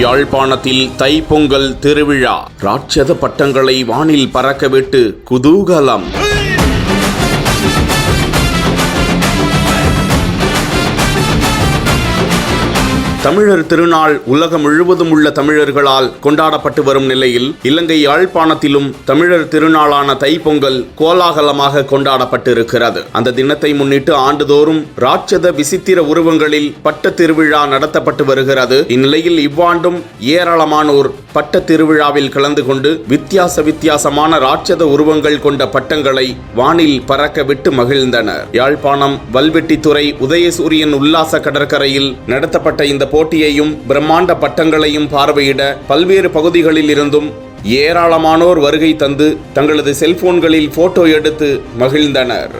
யாழ்ப்பாணத்தில் தைப்பொங்கல் திருவிழா ராட்சத பட்டங்களை வானில் பறக்கவிட்டு குதூகலம். தமிழர் திருநாள் உலகம் முழுவதும் உள்ள தமிழர்களால் கொண்டாடப்பட்டு வரும் நிலையில் இலங்கை யாழ்ப்பாணத்திலும் தமிழர் திருநாளான தைப்பொங்கல் கோலாகலமாக கொண்டாடப்பட்டு இருக்கிறது. அந்த தினத்தை முன்னிட்டு ஆண்டுதோறும் ராட்சத விசித்திர உருவங்களில் பட்ட திருவிழா நடத்தப்பட்டு வருகிறது. இந்நிலையில் இவ்வாண்டும் ஏராளமானோர் பட்ட திருவிழாவில் கலந்து கொண்டு வித்தியாசமான ராட்சத உருவங்கள் கொண்ட பட்டங்களை வானில் பறக்க விட்டு மகிழ்ந்தனர். யாழ்ப்பாணம் வல்வெட்டித்துறை உதயசூரியன் உல்லாச கடற்கரையில் நடத்தப்பட்ட இந்த போட்டியையும் பிரம்மாண்ட பட்டங்களையும் பார்வையிட பல்வேறு பகுதிகளில் இருந்தும் ஏராளமானோர் வருகை தந்து தங்களது செல்போன்களில் போட்டோ எடுத்து மகிழ்ந்தனர்.